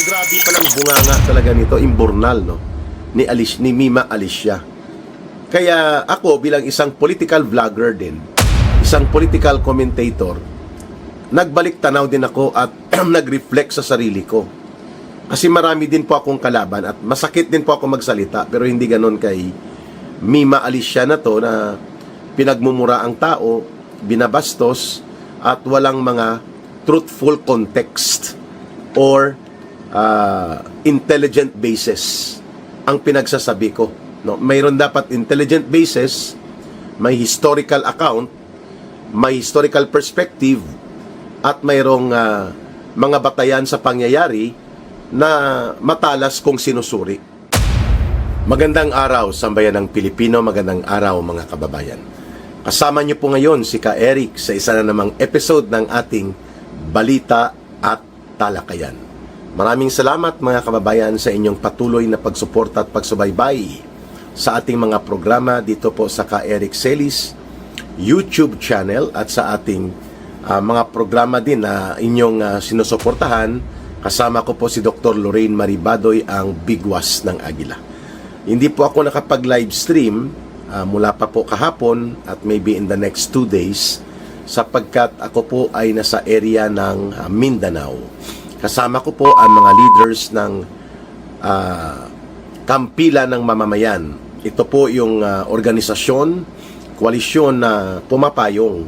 grabe palang bunganga talaga nito, imburnal, no? Ni Mima Alicia. Kaya ako bilang isang political vlogger din, isang political commentator, nagbalik tanaw din ako at nag-reflect sa sarili ko. Kasi marami din po akong kalaban at masakit din po ako magsalita, pero hindi ganon kay Mima Alicia na to na pinagmumura ang tao, binabastos at walang mga truthful context or intelligent basis ang pinagsasabi ko, no? Mayroon dapat intelligent basis, may historical account, may historical perspective, at mayroong mga batayan sa pangyayari na matalas kung sinusuri. Magandang araw, sambayan ng Pilipino, magandang araw mga kababayan. Kasama niyo po ngayon si Ka Eric sa isa na namang episode ng ating Balita at Talakayan. Maraming salamat mga kababayan sa inyong patuloy na pagsuporta at pagsubaybay sa ating mga programa dito po sa Ka Eric Celis YouTube channel at sa ating mga programa din na inyong sinusuportahan. Kasama ko po si Dr. Lorraine Maribadoy, ang bigwas ng Agila. Hindi po ako nakapag-live stream mula pa po kahapon at maybe in the next 2 days sapagkat ako po ay nasa area ng Mindanao. Kasama ko po ang mga leaders ng Kampilan ng Mamamayan. Ito po yung organisasyon, koalisyon na pumapayong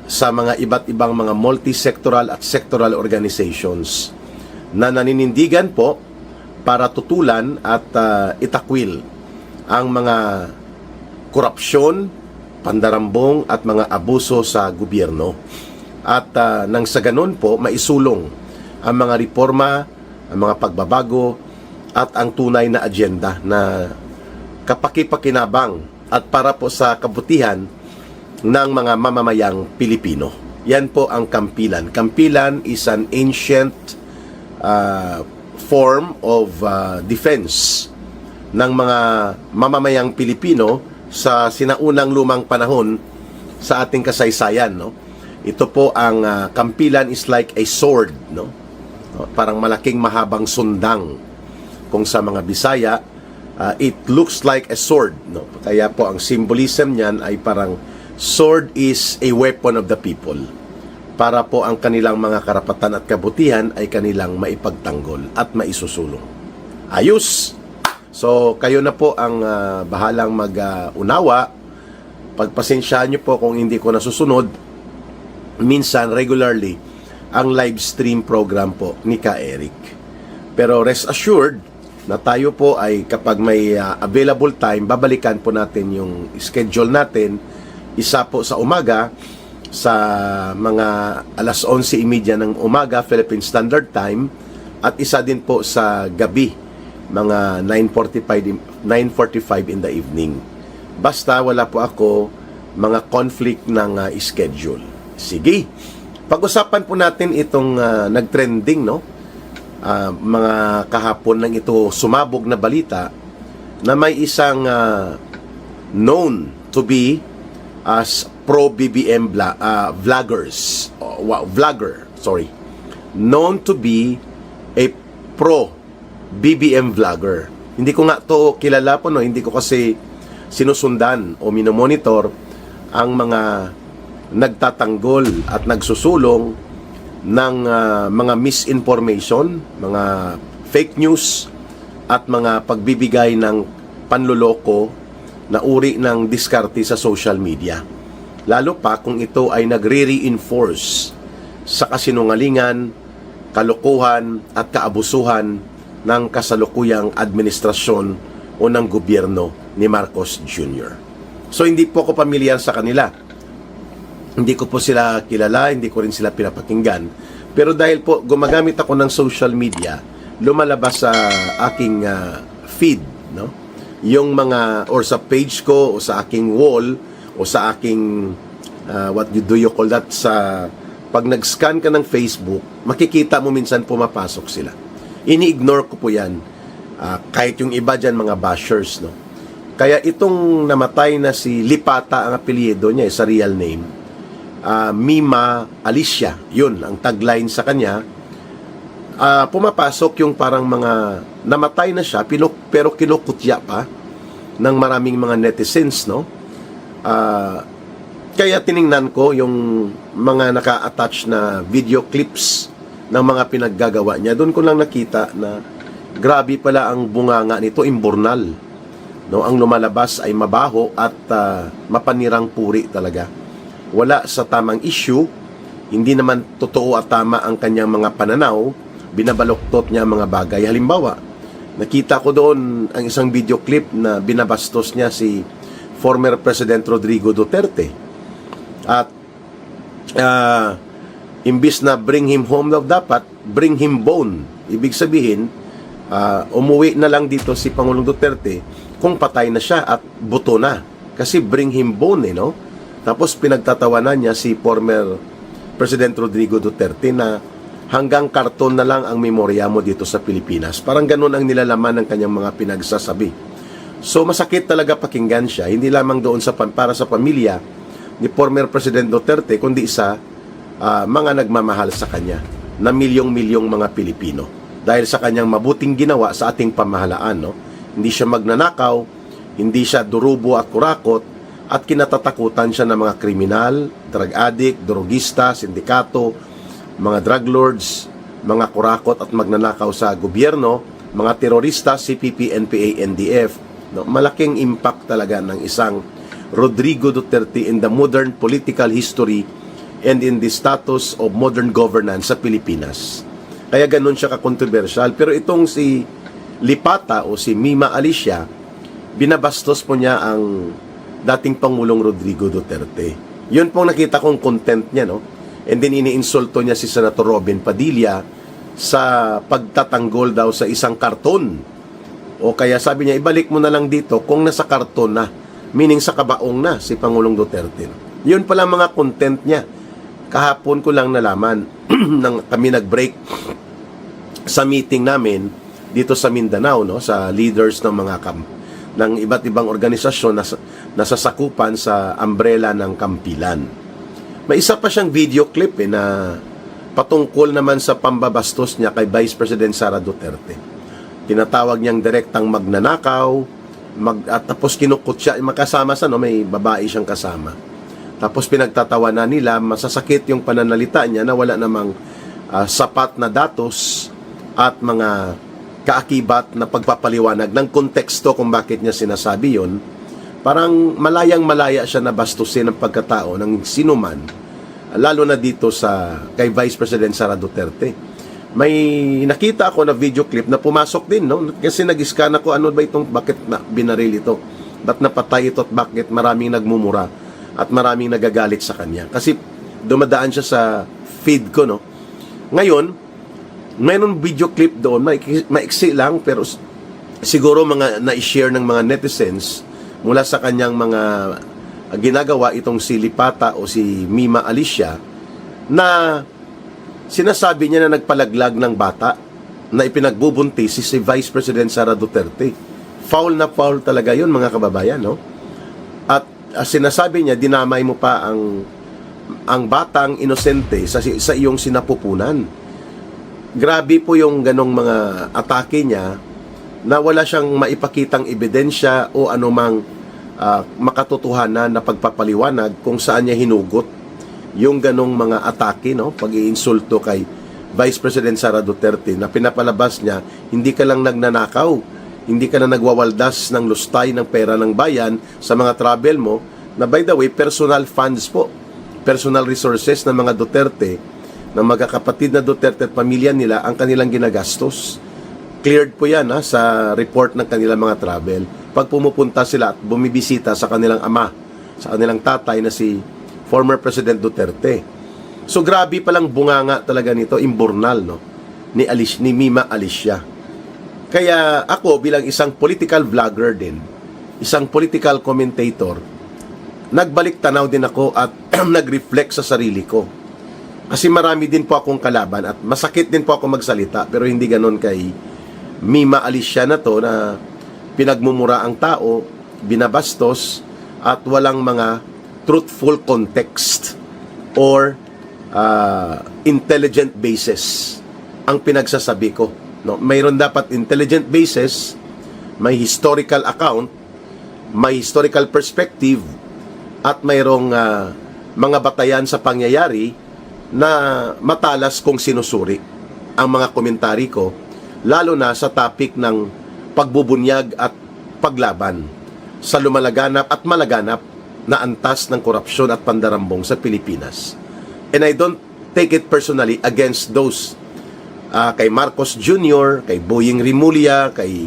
sa mga iba't ibang mga multi-sectoral at sectoral organizations na naninindigan po para tutulan at itakwil ang mga korupsyon, pandarambong at mga abuso sa gobyerno. At nang sa ganun po, maisulong ang mga reforma, ang mga pagbabago, at ang tunay na agenda na kapaki-pakinabang at para po sa kabutihan ng mga mamamayang Pilipino. Yan po ang Kampilan. Kampilan is an ancient form of defense ng mga mamamayang Pilipino sa sinaunang lumang panahon sa ating kasaysayan, no? Ito po ang Kampilan is like a sword, no? Parang malaking mahabang sundang. Kung sa mga Bisaya, it looks like a sword, no? Kaya po ang symbolism niyan ay parang sword is a weapon of the people. Para po ang kanilang mga karapatan at kabutihan ay kanilang maipagtanggol at maisusulong. Ayos! So, kayo na po ang bahalang mag-unawa. Pagpasensyahan nyo po kung hindi ko nasusunod. Minsan, regularly, ang live stream program po ni Ka Eric. Pero rest assured na tayo po ay kapag may available time, babalikan po natin yung schedule natin. Isa po sa umaga, sa mga alas 11:30 ng umaga, Philippine Standard Time, at isa din po sa gabi, mga 9:45 in the evening. Basta wala po ako mga conflict ng schedule. Sige, pag-usapan po natin itong nag-trending, no? Mga kahapon lang ito sumabog na balita na may isang known to be as pro-BBM known to be a pro-BBM vlogger. Hindi ko nga to kilala po, no? Hindi ko kasi sinusundan o minomonitor ang mga nagtatanggol at nagsusulong ng mga misinformation, mga fake news at mga pagbibigay ng panloloko na uri ng diskarte sa social media. Lalo pa kung ito ay nagre-reinforce sa kasinungalingan, kalokohan at kaabusuhan ng kasalukuyang administrasyon o ng gobyerno ni Marcos Jr. So hindi po ako pamilyar sa kanila. Hindi ko po sila kilala, hindi ko rin sila pinapakinggan. Pero dahil po gumagamit ako ng social media, lumalabas sa aking feed, no? Yung mga, or sa page ko, o sa aking wall, o sa aking, do you call that, sa, pag nag-scan ka ng Facebook, makikita mo minsan pumapasok sila. Ini-ignore ko po yan. Kahit yung iba dyan, mga bashers, no? Kaya itong namatay na si Lipata, ang apelyido niya, sa real name, Mima Alicia, yun ang tagline sa kanya. pumapasok yung parang mga namatay na siya pero kinukutya pa ng maraming mga netizens, no? Kaya tiningnan ko yung mga naka-attach na video clips ng mga pinaggagawa niya. Doon ko lang nakita na grabe pala ang bunganga nito, imburnal. No, ang lumalabas ay mabaho at mapanirang puri talaga. Wala sa tamang issue, hindi naman totoo at tama ang kanyang mga pananaw, binabaloktot niya ang mga bagay. Halimbawa, nakita ko doon ang isang video clip na binabastos niya si former President Rodrigo Duterte. At imbis na bring him home daw, dapat bring him bone. Ibig sabihin, umuwi na lang dito si Pangulong Duterte kung patay na siya at buto na. Kasi bring him bone, no? Tapos pinagtatawanan niya si former President Rodrigo Duterte na hanggang karton na lang ang memorya mo dito sa Pilipinas. Parang ganun ang nilalaman ng kanyang mga pinagsasabi. So masakit talaga pakinggan siya, hindi lamang doon para sa pamilya ni former President Duterte, kundi sa mga nagmamahal sa kanya na milyong-milyong mga Pilipino. Dahil sa kanyang mabuting ginawa sa ating pamahalaan, no? Hindi siya magnanakaw, hindi siya durubo at kurakot, at kinatatakutan siya ng mga kriminal, drug addict, drogista, sindikato, mga drug lords, mga kurakot at magnanakaw sa gobyerno, mga terorista, CPP, NPA, NDF. No, malaking impact talaga ng isang Rodrigo Duterte in the modern political history and in the status of modern governance sa Pilipinas. Kaya ganun siya ka-controversial. Pero itong si Lipata o si Mima Alicia, binabastos po niya ang dating Pangulong Rodrigo Duterte. Yun pong nakita kong content niya, no? And then iniinsulto niya si Senator Robin Padilla sa pagtatanggol daw sa isang karton. O kaya sabi niya, ibalik mo na lang dito kung nasa karton na. Meaning sa kabaong na si Pangulong Duterte. Yun pala mga content niya. Kahapon ko lang nalaman nang kami nag-break sa meeting namin dito sa Mindanao, no, sa leaders ng mga ng iba't ibang organisasyon na nasasakupan sa umbrella ng Kampilan. May isa pa siyang video clip na patungkol naman sa pambabastos niya kay Vice President Sara Duterte. Tinatawag niyang direktang magnanakaw, at tapos kinukot siya, makasama sa, no, may babae siyang kasama. Tapos pinagtatawanan nila, masasakit yung pananalita niya na wala namang sapat na datos at mga kaakibat na pagpapaliwanag ng konteksto kung bakit niya sinasabi yon. Parang malayang-malaya siya na bastusin ang pagkatao ng sinuman, lalo na dito kay Vice President Sara Duterte. May nakita ako na video clip na pumasok din, no? Kasi nag-scan ako, ano ba itong, bakit na binaril ito? Ba't napatay ito at bakit maraming nagmumura at maraming nagagalit sa kanya? Kasi dumadaan siya sa feed ko, no? Ngayon, mayroon video clip doon, maiksi lang, pero siguro mga na-share ng mga netizens mula sa kanyang mga ginagawa itong si Lipata o si Mima Alicia, na sinasabi niya na nagpalaglag ng bata na ipinagbubuntis si Vice President Sara Duterte. Foul na foul talaga yun, mga kababayan, no? At sinasabi niya, dinamay mo pa ang batang inosente sa iyong sinapupunan. Grabe po yung ganong mga atake niya na wala siyang maipakitang ebidensya o anumang makatotohanan na pagpapaliwanag kung saan niya hinugot yung ganong mga atake, no? Pag-iinsulto kay Vice President Sara Duterte na pinapalabas niya, hindi ka lang nagnanakaw, hindi ka na nagwawaldas ng lustay ng pera ng bayan sa mga travel mo, na by the way, personal funds po, personal resources ng mga Duterte, ng magkakapatid na Duterte at pamilya nila ang kanilang ginagastos. Cleared po yan sa report ng kanilang mga travel. Pag pumupunta sila at bumibisita sa kanilang ama, sa kanilang tatay na si former President Duterte. So grabe palang bunganga talaga nito, imburnal, no, ni Mima Alicia. Kaya ako bilang isang political vlogger din, isang political commentator, nagbalik tanaw din ako at nag-reflect sa sarili ko. Kasi marami din po akong kalaban at masakit din po ako magsalita, pero hindi ganon kay Mima Alicia na to, na pinagmumura ang tao, binabastos at walang mga truthful context or intelligent basis ang pinagsasabi ko. No? Mayroon dapat intelligent basis, may historical account, may historical perspective, at mayroong mga batayan sa pangyayari na matalas kung sinusuri ang mga komentary ko, lalo na sa topic ng pagbubunyag at paglaban sa lumalaganap at malaganap na antas ng korupsyon at pandarambong sa Pilipinas. And I don't take it personally against those kay Marcos Jr., kay Boying Rimulya, kay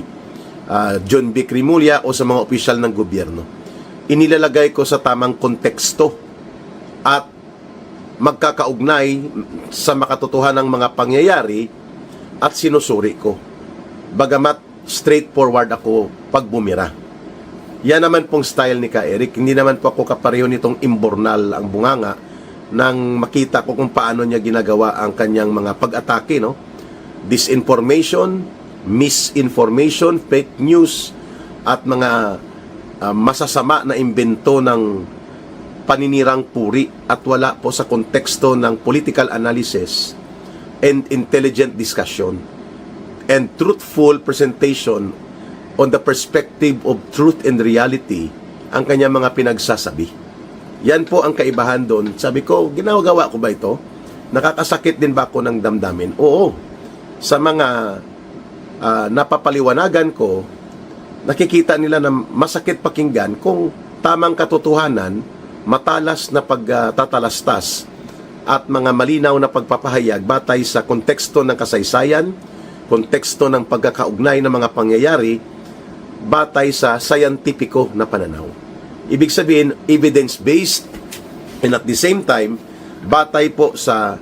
John Vic Rimulya o sa mga opisyal ng gobyerno. Inilalagay ko sa tamang konteksto at magkakaugnay sa makatotohanan ng mga pangyayari at sinusuri ko. Bagamat straightforward ako pag bumira. Yan naman pong style ni Ka Eric. Hindi naman po ako kapareho nitong imbornal ang bunganga nang makita ko kung paano niya ginagawa ang kanyang mga pag-atake, no? Disinformation, misinformation, fake news, at mga masasama na imbento ng paninirang puri at wala po sa konteksto ng political analysis and intelligent discussion and truthful presentation on the perspective of truth and reality ang kanya mga pinagsasabi. Yan po ang kaibahan doon. Sabi ko, ginagawa ko ba ito? Nakakasakit din ba ako ng damdamin? Oo. Sa mga napapaliwanagan ko, nakikita nila na masakit pakinggan kung tamang katotohanan, matalas na pagtatalastas at mga malinaw na pagpapahayag batay sa konteksto ng kasaysayan, konteksto ng pagkakaugnay ng mga pangyayari, batay sa scientifico na pananaw. Ibig sabihin, evidence-based, and at the same time, batay po sa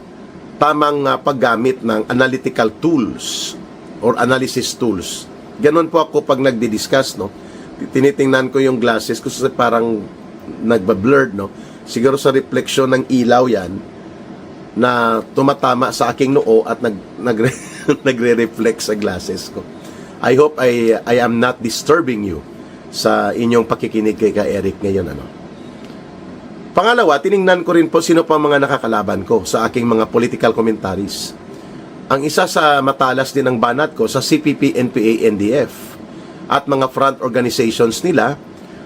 tamang paggamit ng analytical tools or analysis tools. Ganon po ako pag nagdi-discuss, no? Tinitingnan ko yung glasses ko kasi parang nagba-blurred, no? Siguro sa refleksyon ng ilaw yan na tumatama sa aking noo at nagre-reflect sa glasses ko. I hope I am not disturbing you sa inyong pakikinig kay Ka Eric ngayon, ano. Pangalawa, tiningnan ko rin po sino pa mga nakakalaban ko sa aking mga political commentaries. Ang isa sa matalas din ang banat ko sa CPP, NPA, NDF at mga front organizations nila,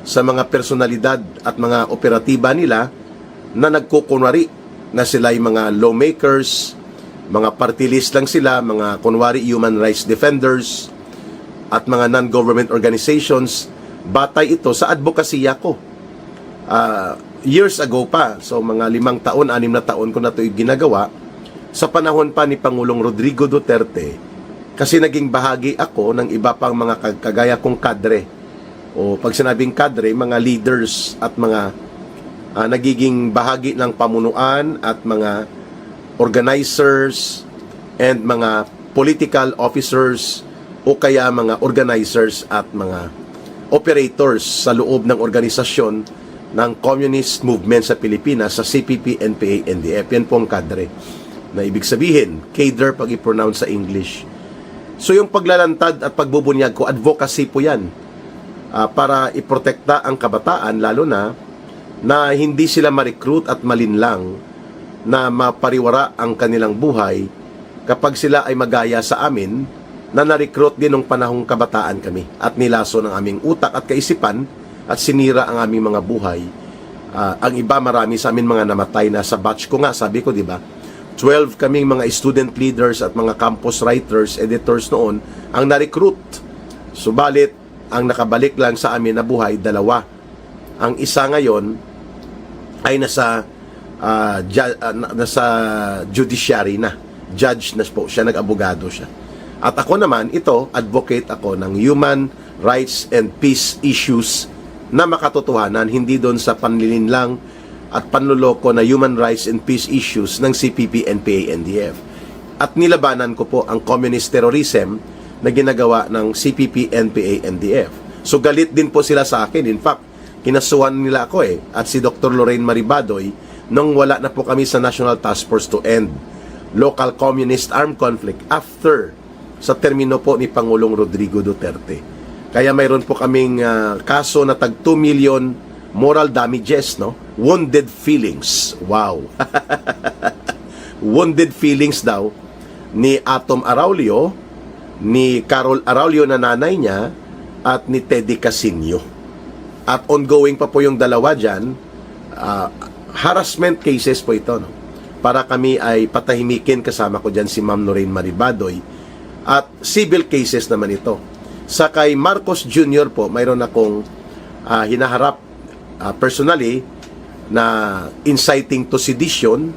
sa mga personalidad at mga operatiba nila na nagkukunwari na sila ay mga lawmakers, mga party list lang sila, mga kunwari human rights defenders at mga non-government organizations. Batay ito sa advokasya ko. Years ago pa, so mga 5 taon, 6 na taon ko na ito ginagawa, sa panahon pa ni Pangulong Rodrigo Duterte, kasi naging bahagi ako ng iba pang mga kagaya kong kadre. O pag sinabing kadre, mga leaders at mga nagiging bahagi ng pamunuan at mga organizers and mga political officers o kaya mga organizers at mga operators sa loob ng organisasyon ng communist movement sa Pilipinas, sa CPP, NPA, NDF. Yan po ang kadre. Na ibig sabihin, cadre pag i-pronounce sa English. So yung paglalantad at pagbubunyag ko, advocacy po yan. Para iprotekta ang kabataan, lalo na hindi sila ma-recruit at malinlang na mapariwara ang kanilang buhay kapag sila ay magaya sa amin na na-recruit din ng panahong kabataan kami at nilaso ng aming utak at kaisipan at sinira ang aming mga buhay. Ang iba, marami sa amin mga namatay na sa batch ko nga, sabi ko, di ba? 12 kaming mga student leaders at mga campus writers, editors noon ang na-recruit. Subalit, ang nakabalik lang sa amin na buhay, 2. Ang isa ngayon ay nasa judiciary na. Judge na po siya, nag-abogado siya. At ako naman, ito, advocate ako ng human rights and peace issues na makatotohanan, hindi doon sa panlilinlang at panluloko na human rights and peace issues ng CPP, NPA, NDF. At nilabanan ko po ang communist terrorism na ginagawa ng CPP, NPA, NDF. So galit din po sila sa akin. In fact, kinasuhan nila ako at si Dr. Lorraine Maribadoy nung wala na po kami sa National Task Force to End Local Communist Armed Conflict after sa termino po ni Pangulong Rodrigo Duterte. Kaya mayroon po kaming kaso na tag 2 million moral damages, no? Wounded feelings. Wow. Wounded feelings daw ni Atom Araulio, ni Carol Araulio na nanay niya, at ni Teddy Casino. At ongoing pa po yung dalawa dyan. Harassment cases po ito, no? Para kami ay patahimikin, kasama ko dyan si Ma'am Lorraine Maribadoy. At civil cases naman ito. Sa kay Marcos Jr. po, mayroon akong hinaharap personally na inciting to sedition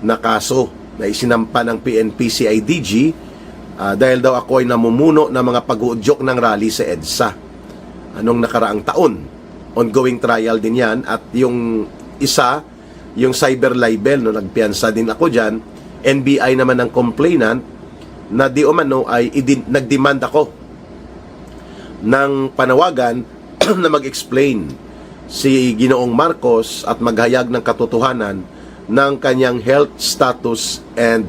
na kaso na isinampa ng PNP-CIDG dahil daw ako ay namumuno ng mga pag-uudyok ng rally sa EDSA anong nakaraang taon. Ongoing trial din yan. At yung isa, yung cyber libel, no, nagpiyansa din ako dyan. NBI naman ang complainant na di umano ay nagdemand ako ng panawagan na mag-explain si Ginoong Marcos at maghayag ng katotohanan ng kanyang health status and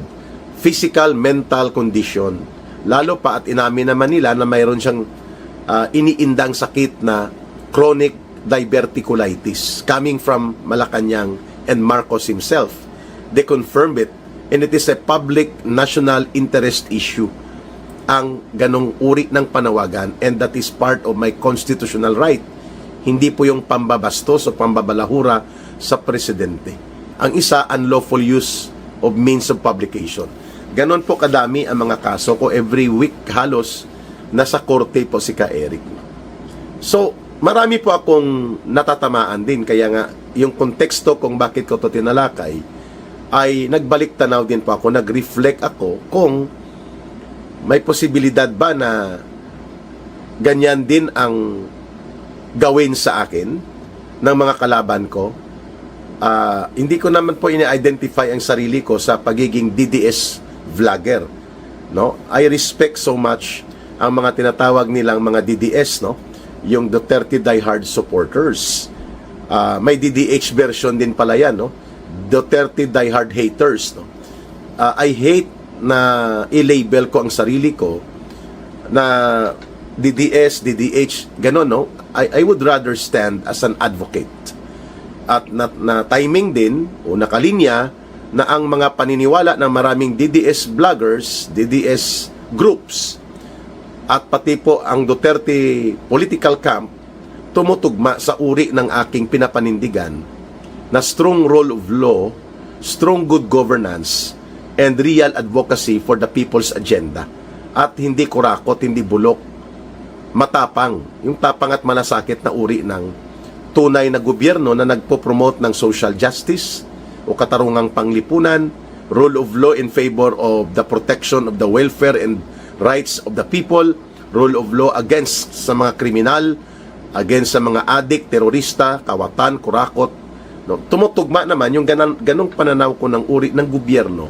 physical mental condition. Lalo pa at inamin naman nila na mayroon siyang iniindang sakit na chronic diverticulitis coming from Malacanang and Marcos himself. They confirmed it, and it is a public national interest issue ang ganong uri ng panawagan, and that is part of my constitutional right. Hindi po yung pambabastos o pambabalahura sa presidente. Ang isa, unlawful use of means of publication. Ganon po kadami ang mga kaso ko. Every week halos nasa korte po si Ka Eric. So, marami po akong natatamaan din. Kaya nga, yung konteksto kung bakit ko ito tinalakay ay nagbalik tanaw din po ako. Nag-reflect ako kung may posibilidad ba na ganyan din ang gawin sa akin ng mga kalaban ko. Hindi ko naman po ini-identify ang sarili ko sa pagiging DDS vlogger, no? I respect so much ang mga tinatawag nilang mga DDS, no? Yung Duterte diehard supporters. May DDH version din pala yan, no? Duterte diehard haters, no? I hate na i-label ko ang sarili ko na DDS, DDH, ganon, no? I would rather stand as an advocate. At na timing din o nakalinya na ang mga paniniwala ng maraming DDS vloggers, DDS groups, at pati po ang Duterte political camp tumutugma sa uri ng aking pinapanindigan na strong rule of law, strong good governance, and real advocacy for the people's agenda. At hindi kurakot, hindi bulok, matapang. Yung tapang at malasakit na uri ng tunay na gobyerno na nagpo-promote ng social justice o katarungang panglipunan, rule of law in favor of the protection of the welfare and rights of the people, rule of law against sa mga kriminal, against sa mga adik, terorista, kawatan, kurakot. No? Tumutugma naman yung ganong pananaw ko ng uri ng gobyerno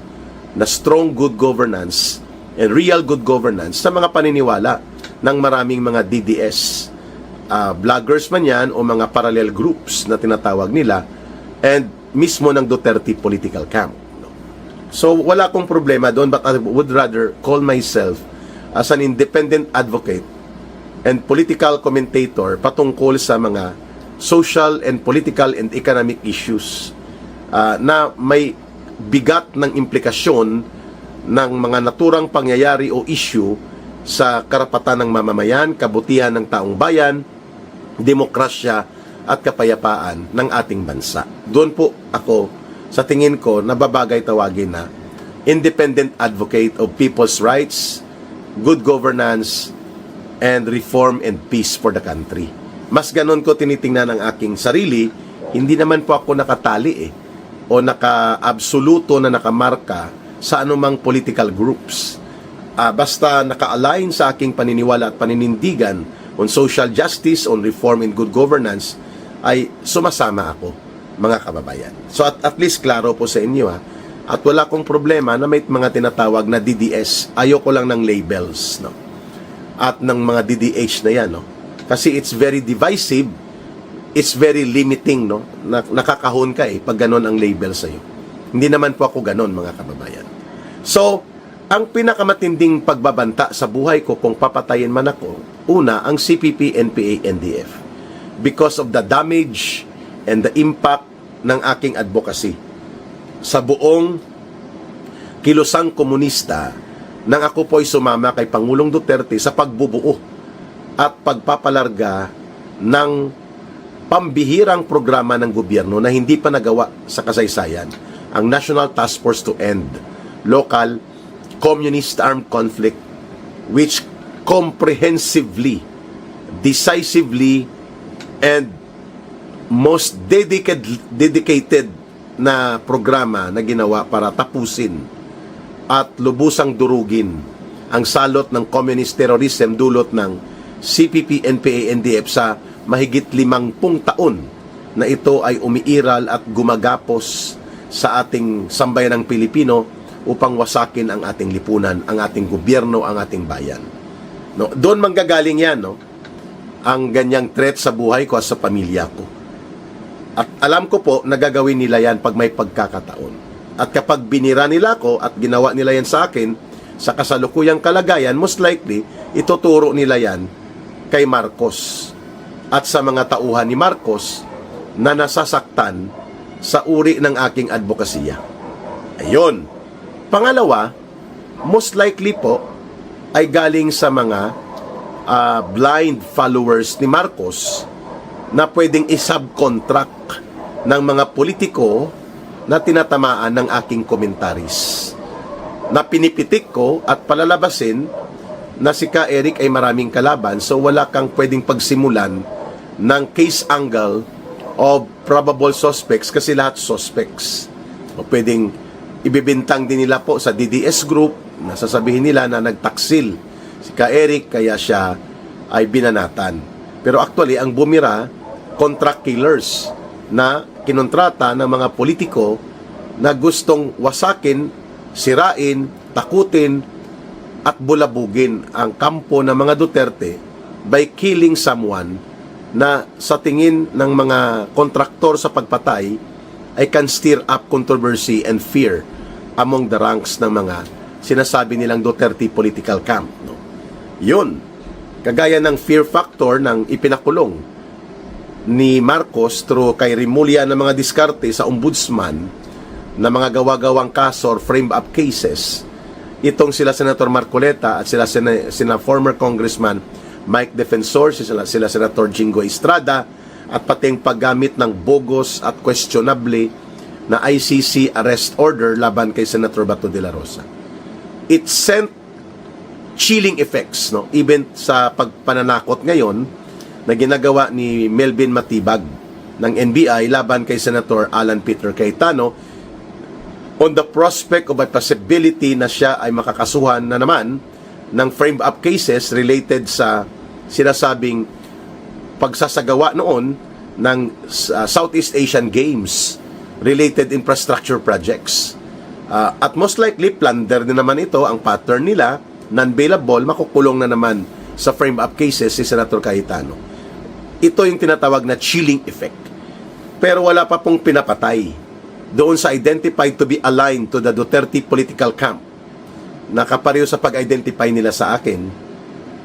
na strong good governance and real good governance sa mga paniniwala ng maraming mga DDS vloggers man yan o mga parallel groups na tinatawag nila, and mismo ng Duterte political camp. So wala akong problema doon, but I would rather call myself as an independent advocate and political commentator patungkol sa mga social and political and economic issues na may bigat ng implikasyon ng mga naturang pangyayari o issue sa karapatan ng mamamayan, kabutihan ng taong bayan, demokrasya at kapayapaan ng ating bansa. Doon po ako, sa tingin ko, nababagay tawagin na independent advocate of people's rights, good governance, and reform and peace for the country. Mas ganon ko tinitingnan ang aking sarili. Hindi naman po ako nakatali o naka-absoluto na nakamarka sa anumang political groups. Basta naka-align sa aking paniniwala at paninindigan on social justice, on reform and good governance, ay sumasama ako, mga kababayan. So at least klaro po sa inyo, at wala akong problema na may mga tinatawag na DDS. Ayoko lang ng labels, no? At ng mga DDH na yan, no? Kasi it's very divisive, it's very limiting, no? Nakakahon ka pag ganon ang label sa'yo. Hindi naman po ako ganon, mga kababayan. So, ang pinakamatinding pagbabanta sa buhay ko kung papatayin man ako, una, ang CPP, NPA, NDF. Because of the damage and the impact ng aking advocacy sa buong kilusang komunista nang ako po'y sumama kay Pangulong Duterte sa pagbubuo at pagpapalarga ng pambihirang programa ng gobyerno na hindi pa nagawa sa kasaysayan, ang National Task Force to End Local Communist Armed Conflict, which comprehensively, decisively, and most dedicated na programa na ginawa para tapusin at lubusang durugin ang salot ng communist terrorism dulot ng CPP, NPA, NDF sa mahigit 50 taon na ito ay umiiral at gumagapos sa ating sambayanang Pilipino upang wasakin ang ating lipunan, ang ating gobyerno, ang ating bayan. No, doon manggagaling yan, no? Ang ganyang threat sa buhay ko at sa pamilya ko. At alam ko po, nagagawin nila yan pag may pagkakataon. At kapag binira nila ako at ginawa nila yan sa akin, sa kasalukuyang kalagayan, most likely, ituturo nila yan kay Marcos at sa mga tauhan ni Marcos na nasasaktan sa uri ng aking advokasya. Ayun. Pangalawa, most likely po ay galing sa mga blind followers ni Marcos na pwedeng isubcontract ng mga politiko na tinatamaan ng aking komentaris. Na pinipitik ko at palalabasin na si Ka Eric ay maraming kalaban, so wala kang pwedeng pagsimulan ng case angle of probable suspects kasi lahat suspects. O pwedeng ibibintang din nila po sa DDS group, nasasabihin nila na nagtaksil si Ka Eric kaya siya ay binanatan. Pero actually, ang bumira, contract killers na kinontrata ng mga politiko na gustong wasakin, sirain, takutin, at bulabugin ang kampo ng mga Duterte by killing someone na sa tingin ng mga kontraktor sa pagpatay ay can stir up controversy and fear among the ranks ng mga sinasabi nilang Duterte political camp. No? Yun. Kagaya ng fear factor ng ipinakulong ni Marcos through kay Rimulya ng mga diskarte sa ombudsman na mga gawa-gawang kaso or framed-up cases, itong sila Senator Marcoleta at sila former Congressman Mike Defensor, sila Senator Jingo Estrada, at pati ang paggamit ng bogus at questionable na ICC arrest order laban kay Senator Bato de la Rosa. It sent chilling effects, no? Even sa pagpananakot ngayon na ginagawa ni Melvin Matibag ng NBI laban kay Senator Alan Peter Cayetano on the prospect of a possibility na siya ay makakasuhan na naman ng framed-up cases related sa sinasabing pagsasagawa noon ng Southeast Asian Games related infrastructure projects. At most likely, plunder din naman ito, ang pattern nila, non-bailable, makukulong na naman sa frame-up cases si Senator Cayetano. Ito yung tinatawag na chilling effect. Pero wala pa pong pinapatay doon sa identified to be aligned to the Duterte political camp na kapareho sa pag-identify nila sa akin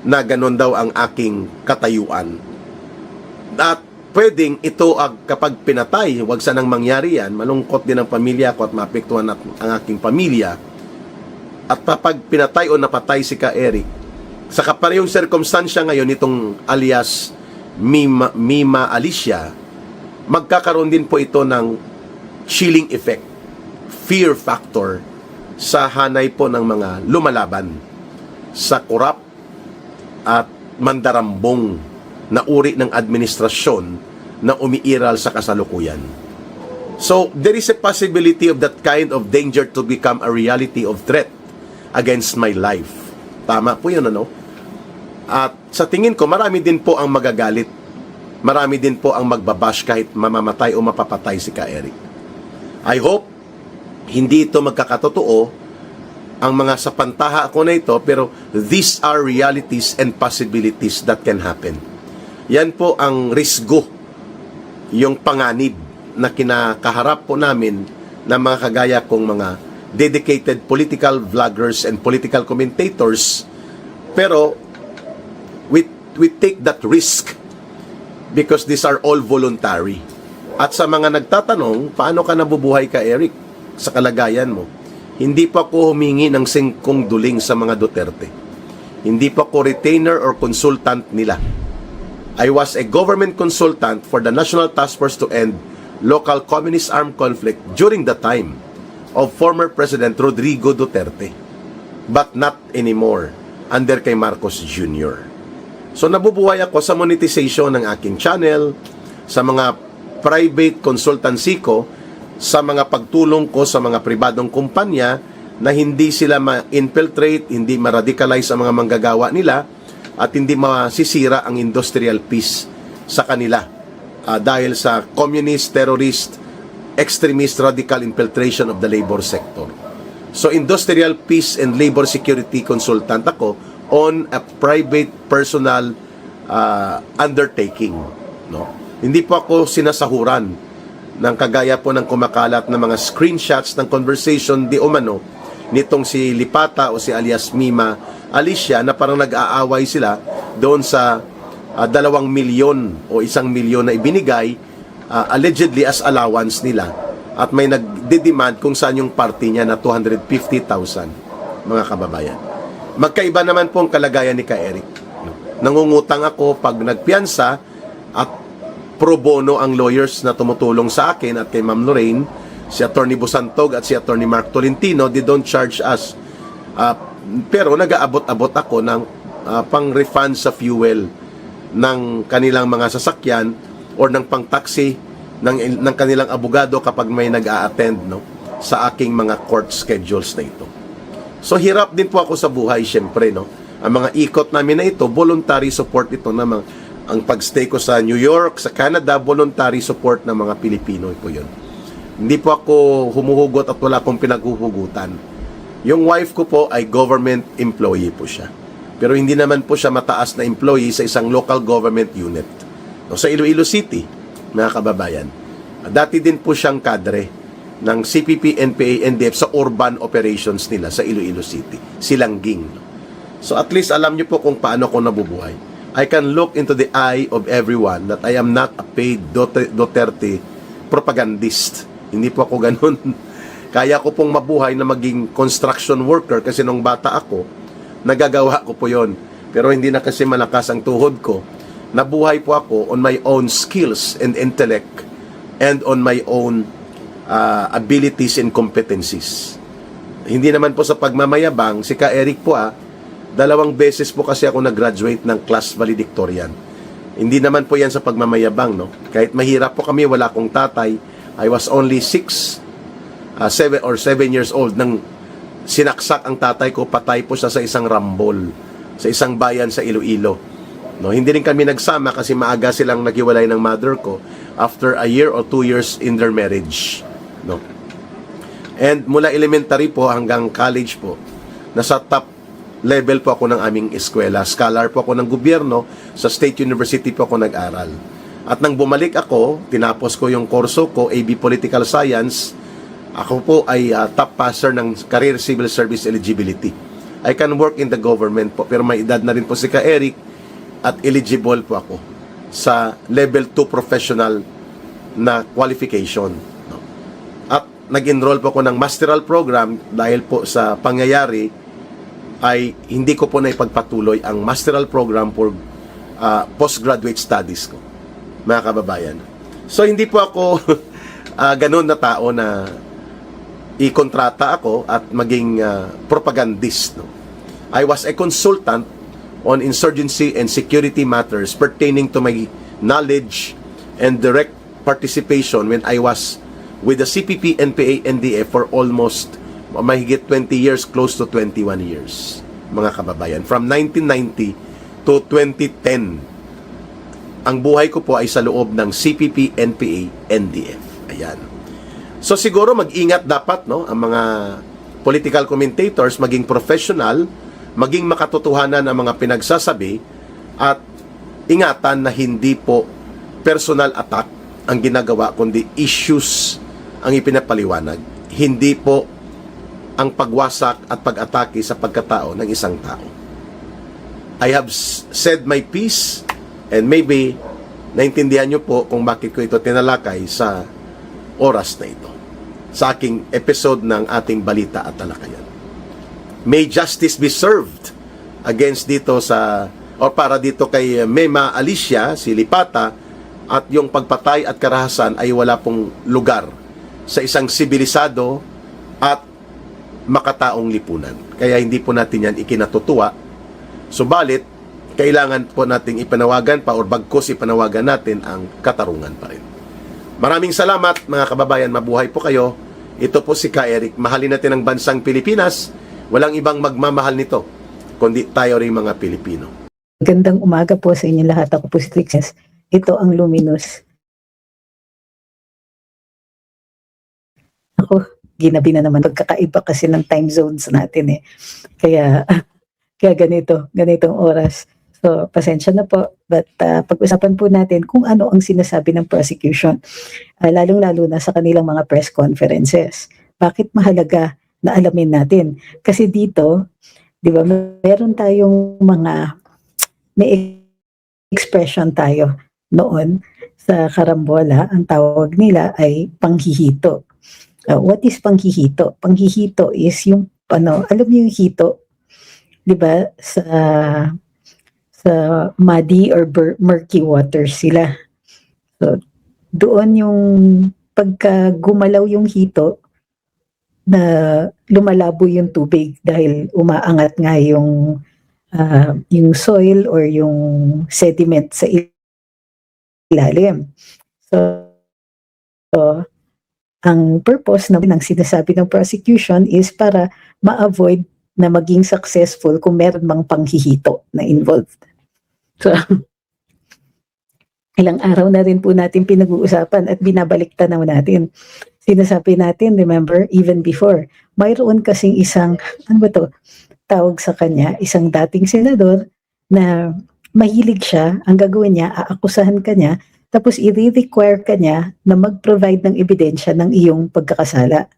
na ganun daw ang aking katayuan. At pwedeng ito kapag pinatay, wag sanang mangyari yan, malungkot din ang pamilya ko at maapektuhan ang aking pamilya. At kapag pinatay o napatay si Ka Eric, sa kaparehong sirkumstansya ngayon itong alias Mima Alicia, magkakaroon din po ito ng chilling effect, fear factor sa hanay po ng mga lumalaban sa korap at mandarambong na uri ng administrasyon na umiiral sa kasalukuyan. So, there is a possibility of that kind of danger to become a reality of threat against my life. Tama po yun, ano? At sa tingin ko, marami din po ang magagalit. Marami din po ang magbabash kahit mamamatay o mapapatay si Ka Eric. I hope hindi ito magkakatotoo ang mga sapantaha ko na ito, pero these are realities and possibilities that can happen. Yan po ang risgo, yung panganib na kinakaharap po namin ng mga kagaya kong mga dedicated political vloggers and political commentators, pero we take that risk because these are all voluntary. At sa mga nagtatanong, paano ka nabubuhay, Ka Eric, sa kalagayan mo? Hindi pa ako humingi ng singkong duling sa mga Duterte. Hindi pa ako retainer or consultant nila. I was a government consultant for the National Task Force to End Local Communist Armed Conflict during the time of former President Rodrigo Duterte, but not anymore under kay Marcos Jr. So nabubuhay ako sa monetization ng aking channel, sa mga private consultancy ko, sa mga pagtulong ko sa mga pribadong kumpanya na hindi sila ma-infiltrate, hindi ma-radicalize ang mga manggagawa nila, at hindi masisira ang industrial peace sa kanila dahil sa communist, terrorist, extremist, radical infiltration of the labor sector. So industrial peace and labor security consultant ako on a private personal undertaking. No? Hindi po ako sinasahuran ng kagaya po ng kumakalat na mga screenshots ng conversation di umano nitong si Lipata o si alias Mima Alicia na parang nag-aaway sila doon sa 2 milyon o 1 milyon na ibinigay allegedly as allowance nila, at may nagdidemand kung saan yung party niya na 250,000, mga kababayan. Magkaiba naman po ang kalagayan ni Ka Eric. Nangungutang ako pag nagpiyansa at pro bono ang lawyers na tumutulong sa akin at kay Ma'am Lorraine, si Attorney Busantog at si Attorney Mark Tolentino. They don't charge us. Pero nag-aabot-abot ako ng pang-refund sa fuel ng kanilang mga sasakyan or ng pang-taxi ng kanilang abogado kapag may nag-a-attend, no, sa aking mga court schedules na ito. So hirap din po ako sa buhay, syempre, no. Ang mga ikot namin na ito, voluntary support ito na ang pagstay ko sa New York, sa Canada, voluntary support ng mga Pilipino po yun. Hindi po ako humuhugot at wala akong pinaghuhugutan. Yung wife ko po ay government employee po siya. Pero hindi naman po siya mataas na employee sa isang local government unit. No, sa Iloilo City, mga kababayan. Dati din po siyang kadre ng CPP, NPA, NDF sa urban operations nila sa Iloilo City. Silangging. So at least alam niyo po kung paano ako nabubuhay. I can look into the eye of everyone that I am not a paid Duterte propagandist. Hindi po ako ganun. Kaya ko pong mabuhay na maging construction worker kasi nung bata ako, nagagawa ko po yon. Pero hindi na kasi malakas ang tuhod ko. Nabuhay po ako on my own skills and intellect and on my own abilities and competencies. Hindi naman po sa pagmamayabang, si Ka Eric po 2 beses po kasi ako nag-graduate ng class valedictorian. Hindi naman po yan sa pagmamayabang, no? Kahit mahirap po kami, wala akong tatay. I was only 7 years old nang sinaksak ang tatay ko, patay po siya sa isang rambol, sa isang bayan sa Iloilo. No, hindi rin kami nagsama kasi maaga silang naghiwalay ng mother ko after a year or 2 years in their marriage. No. And mula elementary po hanggang college po, nasa top level po ako ng aming eskwela. Scholar po ako ng gobyerno, sa State University po ako nag-aral. At nang bumalik ako, tinapos ko yung kurso ko, AB Political Science. Ako po ay top passer ng Career Civil Service Eligibility. I can work in the government po, pero may edad na rin po si Ka Eric at eligible po ako sa level 2 professional na qualification. At nag-enroll po ako ng masteral program dahil po sa pangyayari ay hindi ko po na ipagpatuloy ang masteral program for postgraduate studies ko, mga kababayan. So hindi po ako ganun na tao na ikontrata ako at maging propagandist. No? I was a consultant on insurgency and security matters pertaining to my knowledge and direct participation when I was with the CPP, NPA, NDF for almost mahigit 20 years, close to 21 years, mga kababayan. From 1990 to 2010, ang buhay ko po ay sa loob ng CPP, NPA, NDF. Ayan. So siguro mag-ingat dapat, no, ang mga political commentators, maging professional, maging makatotohanan ang mga pinagsasabi, at ingatan na hindi po personal attack ang ginagawa, kundi issues ang ipinapaliwanag. Hindi po ang pagwasak at pag-atake sa pagkatao ng isang tao. I have said my piece, and maybe naintindihan nyo po kung bakit ko ito tinalakay sa oras na ito. sa aking episode ng ating Balita at Talakayan. May justice be served against dito sa, o para dito kay Mema Alicia, si Lipata, at yung pagpatay at karahasan ay wala pong lugar sa isang sibilisado at makataong lipunan. Kaya hindi po natin yan ikinatutuwa. Subalit, kailangan po nating ipanawagan pa or bagkos ipanawagan natin ang katarungan pa rin. Maraming salamat mga kababayan, mabuhay po kayo. Ito po si Ka Eric. Mahalin natin ang bansang Pilipinas. Walang ibang magmamahal nito, kundi tayo rin mga Pilipino. Magandang umaga po sa inyo lahat. Ako po si Trixes. Ito ang Luminous. Ako, ginabi na naman. Pagkakaiba kasi ng time zones natin eh. Kaya ganitong oras. So, pasensya na po. But pag-usapan po natin kung ano ang sinasabi ng prosecution. Lalong-lalo na sa kanilang mga press conferences. Bakit mahalaga na alamin natin? Kasi dito, di ba, meron tayong may expression tayo noon sa karambola. Ang tawag nila ay panghihito. What is panghihito? Panghihito is yung, alam niyo yung hito? Di ba, sa muddy or murky waters sila. So, doon yung pagka gumalaw yung hito, na lumalabo yung tubig dahil umaangat nga yung soil or yung sediment sa ilalim. So ang purpose ng sinasabi ng prosecution is para ma-avoid na maging successful kung meron mang panghihito na involved. So, ilang araw na rin po natin pinag-uusapan at binabaliktanaw natin. Sinasabi natin, remember, even before, mayroon kasing isang, tawag sa kanya, isang dating senador na mahilig siya, ang gagawin niya, aakusahan ka niya, tapos i-require ka niya na mag-provide ng ebidensya ng iyong pagkakasala.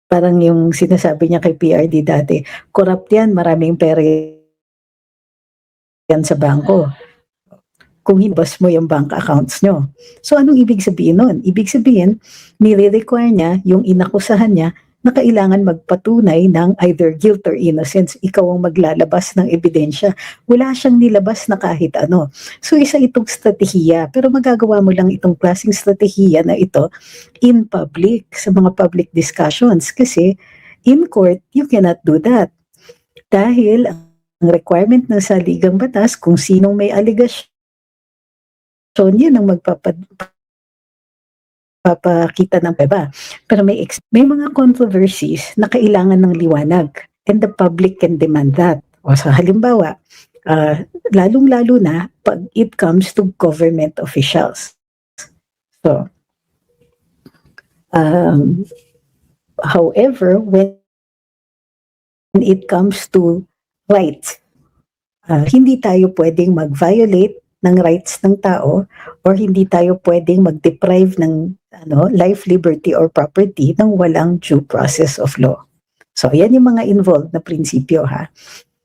Parang yung sinasabi niya kay PRD dati, corrupt yan, maraming pera yan sa bangko. Kung hinabas mo yung bank accounts nyo. So, anong ibig sabihin nun? Ibig sabihin, nire-require niya yung inakusahan niya na kailangan magpatunay ng either guilt or innocence. Ikaw ang maglalabas ng ebidensya. Wala siyang nilabas na kahit ano. So, isa itong strategiya. Pero magagawa mo lang itong klaseng strategiya na ito in public, sa mga public discussions. Kasi, in court, you cannot do that. Dahil, ang requirement ng saligang batas, kung sinong may aligasyon, yan ang magpapakita ng peba. Pero may mga controversies na kailangan ng liwanag and the public can demand that. O sa halimbawa, lalong-lalo na pag it comes to government officials. So, however, when it comes to rights, hindi tayo pwedeng mag-violate ng rights ng tao or hindi tayo pwedeng mag-deprive ng life, liberty, or property ng walang due process of law. So, yan yung mga involved na prinsipyo ha.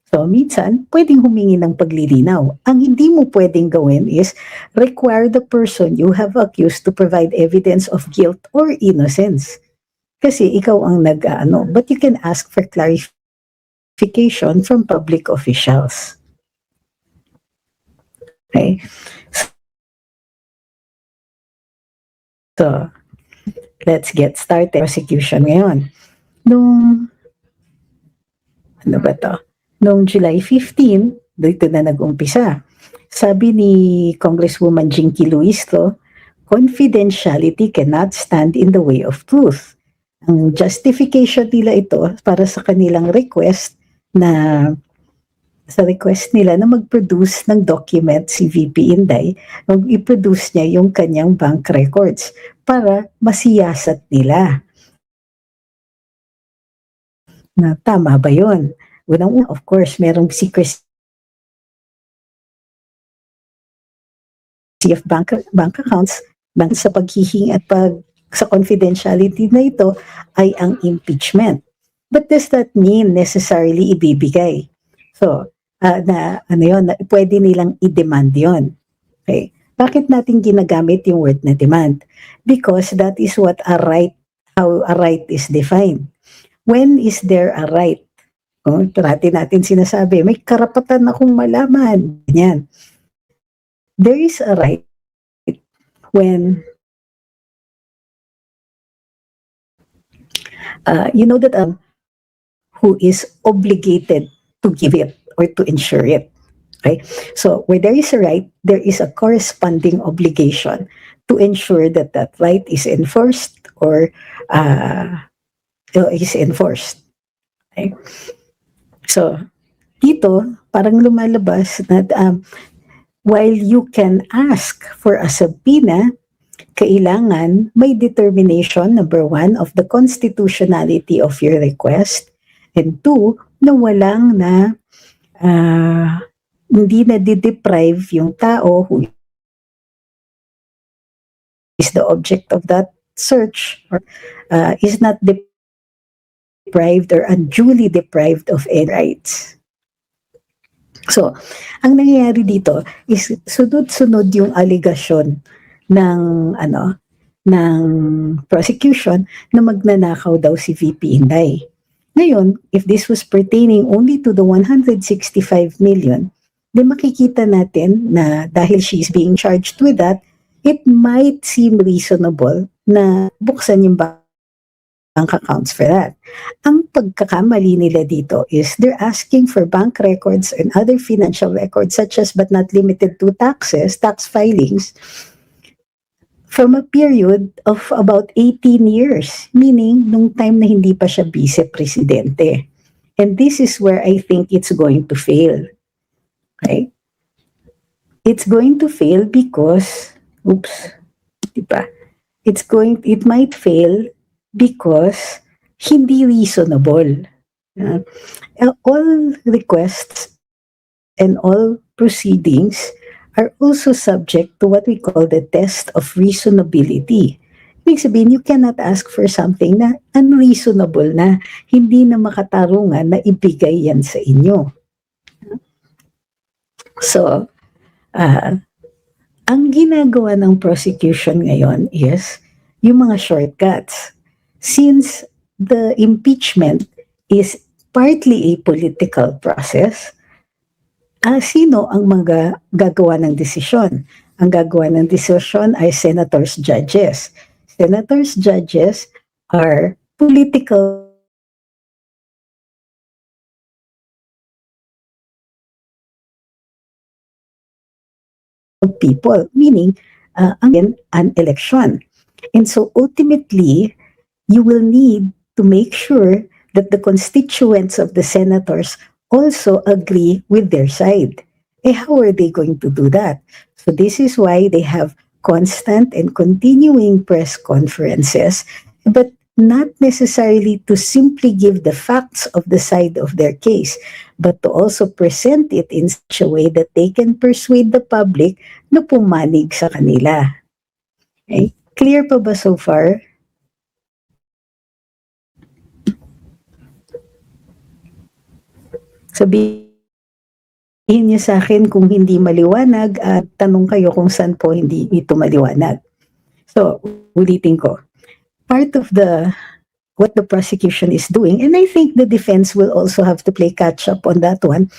So, minsan, pwedeng humingi ng paglilinaw. Ang hindi mo pwedeng gawin is require the person you have accused to provide evidence of guilt or innocence. Kasi ikaw ang but you can ask for clarification from public officials. Okay. So, let's get started. Prosecution ngayon. Nung July 15, dito na nag-umpisa. Sabi ni Congresswoman Jinky Luistro, confidentiality cannot stand in the way of truth. Ang justification nila ito para sa kanilang request na mag-produce ng document si VP Inday, i-produce niya yung kanyang bank records para masiyasat nila. Na tama ba yun? Unang-una, of course, merong secrecy of bank accounts sa paghihingi at sa confidentiality na ito ay ang impeachment. But does that mean necessarily ibibigay? So, pwede nilang i-demand yon. Okay. Bakit natin ginagamit yung word na demand? Because that is what a right how a right is defined. When is there a right? Parati natin sinasabi, may karapatan akong malaman. Yan. There is a right when you know that who is obligated to give it or to ensure it. Okay? So where there is a right, there is a corresponding obligation to ensure that that right is enforced or is enforced. Okay? So dito, parang lumalabas na while you can ask for a subpoena, kailangan may determination, number one, of the constitutionality of your request, and two, na walang na hindi na deprive yung tao who is the object of that search or is not deprived or unduly deprived of any rights. So, ang nangyayari dito is sunod-sunod yung allegation ng ng prosecution na magnanakaw daw si VP Inday. Ngayon, if this was pertaining only to the 165 million, then makikita natin na dahil she is being charged with that, it might seem reasonable na buksan yung bank accounts for that. Ang pagkakamali nila dito is they're asking for bank records and other financial records such as but not limited to taxes, tax filings, from a period of about 18 years, meaning nung time na hindi pa siya vice-presidente. And this is where I think it's going to fail. Okay? It's going to fail because, diba? It might fail because hindi reasonable. All requests and all proceedings are also subject to what we call the test of reasonability. Ibig sabihin, you cannot ask for something na unreasonable na, hindi na makatarungan na ibigay yan sa inyo. So, ang ginagawa ng prosecution ngayon is yung mga shortcuts. Since the impeachment is partly a political process, sino ang gagawa ng desisyon? Ang gagawa ng desisyon ay senators, judges. Senators, judges are political people, meaning an election. And so ultimately, you will need to make sure that the constituents of the senators also agree with their side. How are they going to do that? So this is why they have constant and continuing press conferences, but not necessarily to simply give the facts of the side of their case, but to also present it in such a way that they can persuade the public na pumanig sa kanila. Okay? Clear pa ba so far? Sabihin niyo sa akin kung hindi maliwanag at tanong kayo kung saan po hindi ito maliwanag. So, ulitin ko. Part of what the prosecution is doing, and I think the defense will also have to play catch up on that one,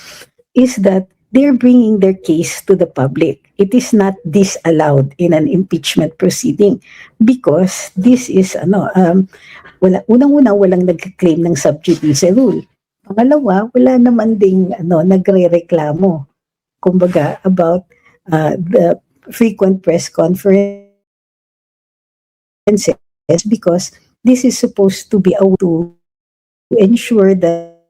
is that they're bringing their case to the public. It is not disallowed in an impeachment proceeding because this is unang-una walang nag-claim ng sub judice rule. Pangalawa, wala naman ding nagrereklamo kumbaga about the frequent press conferences because this is supposed to be a way to ensure that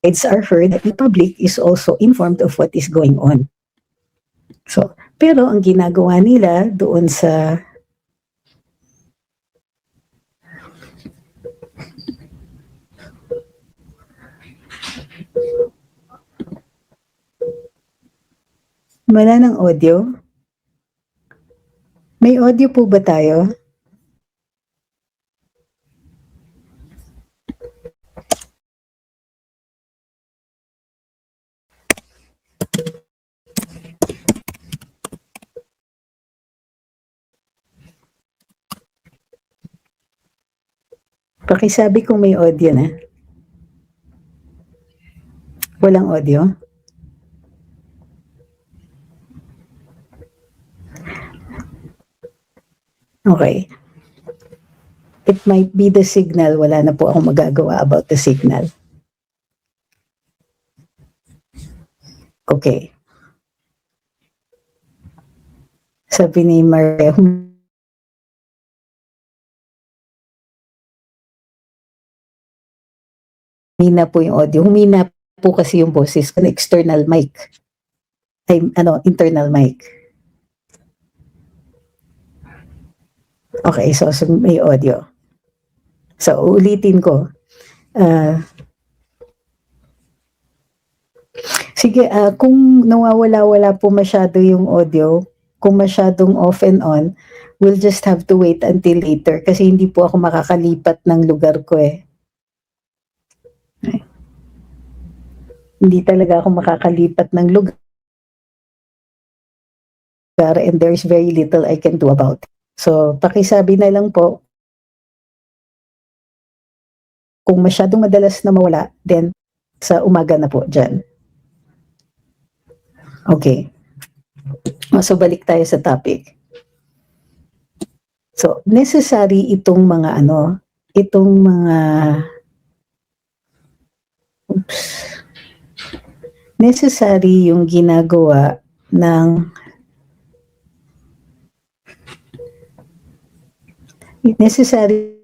it's are heard, that the public is also informed of what is going on. So, pero ang ginagawa nila doon sa wala ng audio? May audio po ba tayo? Pakisabi kung may audio na. Walang audio? Okay. It might be the signal. Wala na po akong magagawa about the signal. Okay. Sabi ni Maria, humina po yung audio. Humina po kasi yung boses ko na external mic. Ay, internal mic. Okay, so may audio. So, ulitin ko. Sige, kung nawawala-wala po masyado yung audio, kung masyadong off and on, we'll just have to wait until later kasi hindi po ako makakalipat ng lugar ko eh. Hindi talaga ako makakalipat ng lugar and there's very little I can do about it. So, pakisabi na lang po, kung masyadong madalas na mawala, then sa umaga na po dyan. Okay. So, balik tayo sa topic. So, necessary itong mga necessary yung ginagawa ng necessary